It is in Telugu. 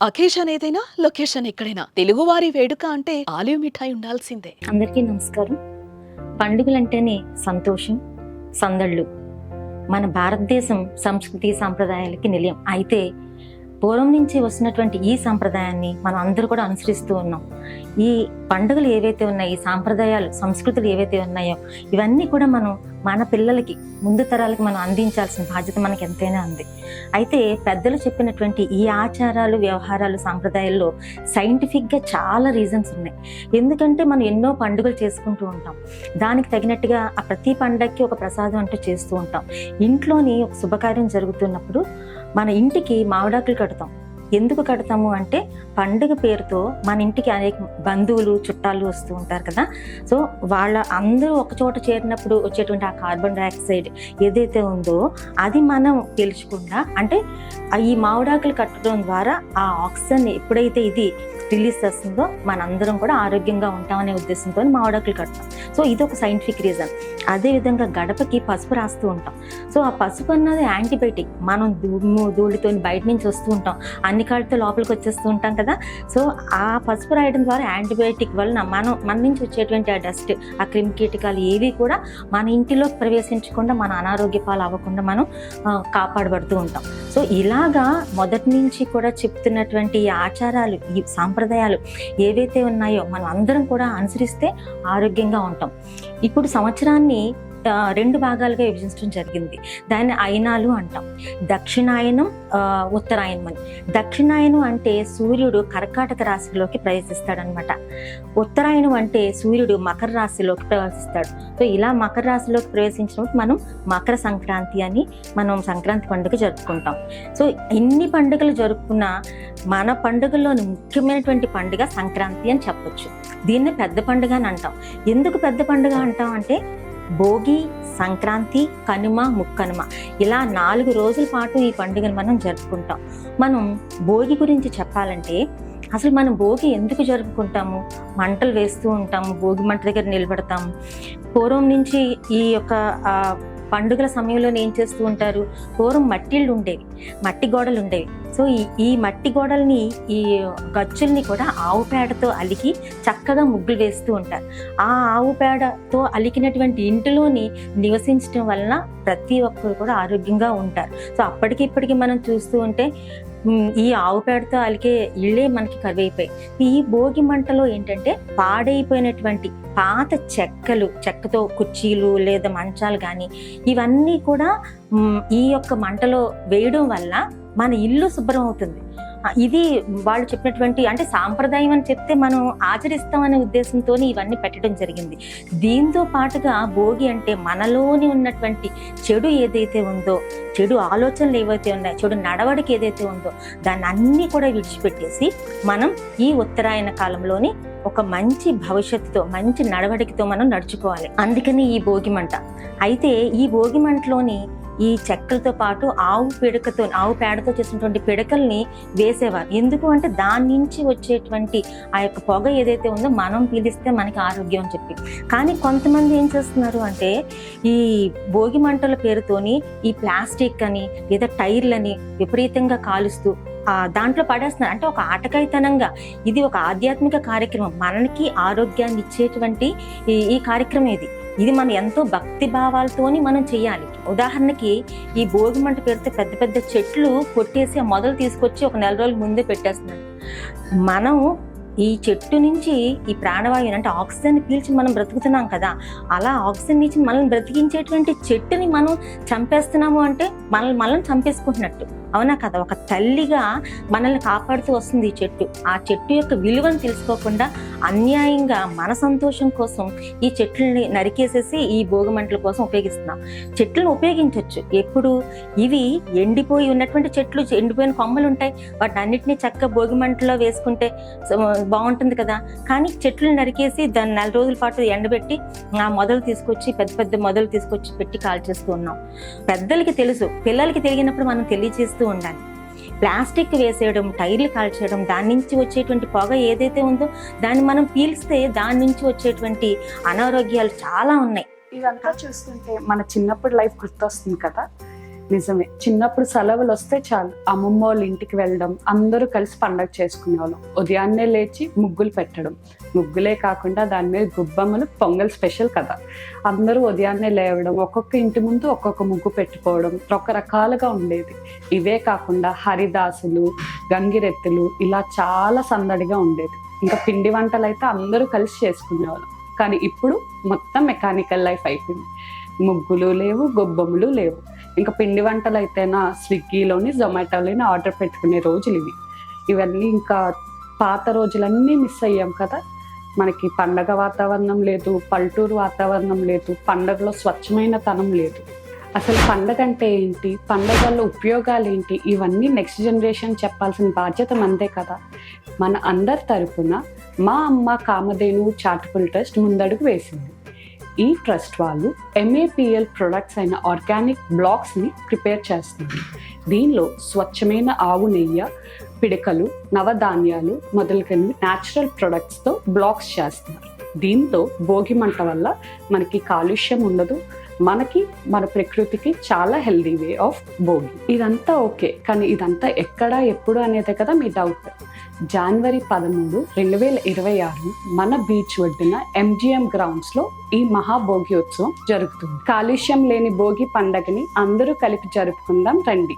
అకేషన్ ఏదైనా లొకేషన్ ఎక్కడైనా తెలుగువారి వేడుక అంటే ఆలివ్ మిఠాయి ఉండాల్సిందే. అందరికీ నమస్కారం. పండుగలంటేనే సంతోషం, సందళ్ళు. మన భారతదేశం సంస్కృతి సాంప్రదాయాలకి నిలయం. అయితే పూర్వం నుంచి వస్తున్నటువంటి ఈ సాంప్రదాయాన్ని మనం అందరూ కూడా అనుసరిస్తూ ఉన్నాం. ఈ పండుగలు ఏవైతే ఉన్నాయో, ఈ సాంప్రదాయాలు, సంస్కృతులు ఏవైతే ఉన్నాయో, ఇవన్నీ కూడా మనం మన పిల్లలకి, ముందు తరాలకి మనం అందించాల్సిన బాధ్యత మనకి ఎంతైనా ఉంది. అయితే పెద్దలు చెప్పినటువంటి ఈ ఆచారాలు, వ్యవహారాలు, సాంప్రదాయాల్లో సైంటిఫిక్గా చాలా రీజన్స్ ఉన్నాయి. ఎందుకంటే మనం ఎన్నో పండుగలు చేసుకుంటూ ఉంటాం. దానికి తగినట్టుగా ఆ ప్రతి పండగకి ఒక ప్రసాదం అంటూ చేస్తూ ఉంటాం. ఇంట్లోని ఒక శుభకార్యం జరుగుతున్నప్పుడు మన ఇంటికి మామిడాకులు కడతాం. ఎందుకు కడతాము అంటే పండుగ పేరుతో మన ఇంటికి అనేక బంధువులు, చుట్టాలు వస్తూ ఉంటారు కదా. సో వాళ్ళ అందరూ ఒక చోట చేరినప్పుడు వచ్చేటువంటి ఆ కార్బన్ డైఆక్సైడ్ ఏదైతే ఉందో అది మనం పీల్చకుండా, అంటే ఈ మామిడాకులు కట్టడం ద్వారా ఆ ఆక్సిజన్ ఎప్పుడైతే ఇది రిలీజ్ చేస్తుందో మనందరం కూడా ఆరోగ్యంగా ఉంటామనే ఉద్దేశంతో మామిడాకులు కడతాం. సో ఇది ఒక సైంటిఫిక్ రీజన్. అదేవిధంగా గడపకి పసుపు రాస్తూ ఉంటాం. సో ఆ పసుపు అన్నది యాంటీబయాటిక్. మనం ధూళితో బయట నుంచి వస్తూ ఉంటాం, అన్ని కాళ్ళతో లోపలికి వచ్చేస్తూ ఉంటాం కదా. సో ఆ పసుపు రాయడం ద్వారా యాంటీబయాటిక్ వలన మన నుంచి వచ్చేటువంటి ఆ డస్ట్, ఆ క్రిమికీటకాలు ఏవి కూడా మన ఇంటిలోకి ప్రవేశించకుండా, మన అనారోగ్య పాలు అవ్వకుండా మనం కాపాడబడుతూ ఉంటాం. సో ఇలాగా మొదటి నుంచి కూడా చెప్తున్నటువంటి ఈ ఆచారాలు, ఈ సాంప్రదాయాలు ఏవైతే ఉన్నాయో మనం అందరం కూడా అనుసరిస్తే ఆరోగ్యంగా ఉంటాం. ఇప్పుడు సంవత్సరాన్ని 2 భాగాలుగా విభజించడం జరిగింది. దాన్ని అయనాలు అంటాం. దక్షిణాయనం, ఉత్తరాయణం అని. దక్షిణాయనం అంటే సూర్యుడు కర్కాటక రాశిలోకి ప్రవేశిస్తాడనమాట. ఉత్తరాయణం అంటే సూర్యుడు మకర రాశిలోకి ప్రవేశిస్తాడు. సో ఇలా మకర రాశిలోకి ప్రవేశించినప్పుడు మనం మకర సంక్రాంతి అని మనం సంక్రాంతి పండుగ జరుపుకుంటాం. సో ఇన్ని పండుగలు జరుపుకున్న మన పండుగల్లోని ముఖ్యమైనటువంటి పండుగ సంక్రాంతి అని చెప్పొచ్చు. దీన్ని పెద్ద పండుగ అని అంటాం. ఎందుకు పెద్ద పండుగ అంటాం అంటే భోగి, సంక్రాంతి, కనుమ, ముక్కనుమ ఇలా 4 రోజుల పాటు ఈ పండుగను మనం జరుపుకుంటాం. మనం భోగి గురించి చెప్పాలంటే అసలు మనం భోగి ఎందుకు జరుపుకుంటాము? మంటలు వేస్తూ ఉంటాము, భోగి మంట దగ్గర నిలబడతాము. పూర్వం నుంచి ఈ యొక్క పండుగల సమయంలో ఏం చేస్తూ ఉంటారు? పూర్వం మట్టిళ్ళు ఉండేవి, మట్టి గోడలు ఉండేవి. సో ఈ మట్టి గోడల్ని, ఈ గచ్చుల్ని కూడా ఆవు పేడతో అలికి చక్కగా ముగ్గులు వేస్తూ ఉంటారు. ఆ ఆవు పేడతో అలికినటువంటి ఇంటిలోని నివసించడం వలన ప్రతి ఒక్కరు కూడా ఆరోగ్యంగా ఉంటారు. సో అప్పటికి ఇప్పటికి మనం చూస్తూ ఉంటే ఈ ఆవు పేడతో అలికే ఇళ్ళే మనకి కరువైపోయాయి. ఈ భోగి మంటలో ఏంటంటే పాడైపోయినటువంటి పాత చెక్కతో కుర్చీలు లేదా మంచాలు కానీ ఇవన్నీ కూడా ఈ యొక్క మంటలో వేయడం వల్ల మన ఇల్లు శుభ్రం అవుతుంది. ఇది వాళ్ళు చెప్పినటువంటి, అంటే సాంప్రదాయం అని చెప్తే మనం ఆచరిస్తామనే ఉద్దేశంతో ఇవన్నీ పెట్టడం జరిగింది. దీంతో పాటుగా భోగి అంటే మనలోని ఉన్నటువంటి చెడు ఏదైతే ఉందో, చెడు ఆలోచనలు ఏవైతే ఉన్నాయో, చెడు నడవడికి ఏదైతే ఉందో దాన్ని అన్నీ కూడా విడిచిపెట్టేసి మనం ఈ ఉత్తరాయణ కాలంలోని ఒక మంచి భవిష్యత్తుతో, మంచి నడవడికతో మనం నడుచుకోవాలి. అందుకని ఈ భోగి మంట. అయితే ఈ భోగి మంటలోని ఈ చెక్కలతో పాటు ఆవు పేడతో చేసినటువంటి పిడకల్ని వేసేవారు. ఎందుకు అంటే దాని నుంచి వచ్చేటువంటి ఆ యొక్క పొగ ఏదైతే ఉందో మనం పీలిస్తే మనకి ఆరోగ్యం అని చెప్పి. కానీ కొంతమంది ఏం చేస్తున్నారు అంటే ఈ భోగి మంటల పేరుతోని ఈ ప్లాస్టిక్ అని లేదా టైర్లని విపరీతంగా కాలుస్తూ దాంట్లో పడేస్తున్నారు. అంటే ఒక ఆటకాయితనంగా. ఇది ఒక ఆధ్యాత్మిక కార్యక్రమం, మనకి ఆరోగ్యాన్ని ఇచ్చేటువంటి ఈ కార్యక్రమం ఇది మనం ఎంతో భక్తి భావాలతోని మనం చేయాలి. ఉదాహరణకి ఈ భోగి మంట పేరుతో పెద్ద పెద్ద చెట్లు కొట్టేసి ఆ మొదలు తీసుకొచ్చి ఒక 4 రోజుల ముందే పెట్టేస్తున్నారు. మనం ఈ చెట్టు నుంచి ఈ ప్రాణవాయువుని, అంటే ఆక్సిజన్ పీల్చి మనం బ్రతుకుతున్నాం కదా, అలా ఆక్సిజన్ నుంచి మనల్ని బ్రతికించేటువంటి చెట్టుని మనం చంపేస్తున్నాము అంటే మనల్ని చంపేసుకుంటున్నట్టు. అవునా కదా? ఒక తల్లిగా మనల్ని కాపాడుతూ వస్తుంది ఈ చెట్టు. ఆ చెట్టు యొక్క విలువను తెలుసుకోకుండా అన్యాయంగా మన సంతోషం కోసం ఈ చెట్లని నరికేసేసి ఈ భోగిమంటల కోసం ఉపయోగిస్తున్నాం. చెట్లను ఉపయోగించవచ్చు ఎప్పుడు? ఇవి ఎండిపోయి ఉన్నటువంటి చెట్లు, ఎండిపోయిన కొమ్మలు ఉంటాయి, వాటిని అన్నిటినీ చక్కగా భోగిమంటలో వేసుకుంటే బాగుంటుంది కదా. కానీ చెట్లు నరికేసి దాన్ని 4 రోజుల పాటు ఎండబెట్టి ఆ మొదలు తీసుకొచ్చి, పెద్ద పెద్ద మొదలు తీసుకొచ్చి పెట్టి కాల్చేస్తూ ఉన్నాం. పెద్దలకి తెలుసు, పిల్లలకి తెలియనప్పుడు మనం తెలియజేస్తూ ఉండాలి. ప్లాస్టిక్ వేసేయడం, టైర్లు కాల్చేయడం, దాని నుంచి వచ్చేటువంటి పొగ ఏదైతే ఉందో దాన్ని మనం పీల్స్తే దాని నుంచి వచ్చేటువంటి అనారోగ్యాలు చాలా ఉన్నాయి. ఇదంతా చూస్తుంటే మన చిన్నప్పుడు లైఫ్ గుర్తొస్తుంది కదా. నిజమే. చిన్నప్పుడు సెలవులు వస్తే చాలు అమ్మమ్మ వాళ్ళ ఇంటికి వెళ్ళడం, అందరూ కలిసి పండగ చేసుకునే వాళ్ళం. ఉదయాన్నే లేచి ముగ్గులు పెట్టడం, ముగ్గులే కాకుండా దాని మీద గుబ్బమ్మలు, పొంగల్ స్పెషల్ కదా. అందరూ ఉదయాన్నే లేవడం, ఒక్కొక్క ఇంటి ముందు ఒక్కొక్క ముగ్గు పెట్టుకోవడం రకరకాలుగా ఉండేది. ఇవే కాకుండా హరిదాసులు, గంగిరెత్తులు ఇలా చాలా సందడిగా ఉండేది. ఇంకా పిండి వంటలు అయితే అందరూ కలిసి చేసుకునేవాళ్ళం. కానీ ఇప్పుడు మొత్తం మెకానికల్ లైఫ్ అయిపోయింది. ముగ్గులు లేవు, గొబ్బములు లేవు. ఇంకా పిండి వంటలు అయితేనా స్విగ్గీలోని, జొమాటోలోని ఆర్డర్ పెట్టుకునే రోజులు ఇవి. ఇవన్నీ ఇంకా పాత రోజులన్నీ మిస్ అయ్యాం కదా. మనకి పండగ వాతావరణం లేదు, పల్లెటూరు వాతావరణం లేదు, పండగలో స్వచ్ఛమైన తనం లేదు. అసలు పండగ అంటే ఏంటి, పండగ వల్ల ఉపయోగాలు ఏంటి, ఇవన్నీ నెక్స్ట్ జనరేషన్ చెప్పాల్సిన బాధ్యత మనదే కదా. మన అందరి తరపున మా అమ్మ కామధేను చారిటబుల్ ట్రస్ట్ ముందడుగు వేసింది. ఈ ట్రస్ట్ వాళ్ళు MAPL ప్రొడక్ట్స్ అయిన ఆర్గానిక్ బ్లాక్స్ని ప్రిపేర్ చేస్తున్నారు. దీనిలో స్వచ్ఛమైన ఆవు నెయ్యి, పిడకలు, నవధాన్యాలు మొదలుకొని న్యాచురల్ ప్రొడక్ట్స్తో బ్లాక్స్ చేస్తున్నారు. దీంతో భోగి మంట వల్ల మనకి కాలుష్యం ఉండదు, మనకి మన ప్రకృతికి చాలా హెల్దీ వే ఆఫ్ భోగి. ఇదంతా ఓకే, కానీ ఇదంతా ఎక్కడ ఎప్పుడు అనేదే కదా మీ డౌట్. జనవరి 13, 2026 మన బీచ్ ఒడ్డున MGM గ్రౌండ్స్లో ఈ మహాభోగి ఉత్సవం జరుగుతుంది. కాలుష్యం లేని భోగి పండగని అందరూ కలిపి జరుపుకుందాం రండి.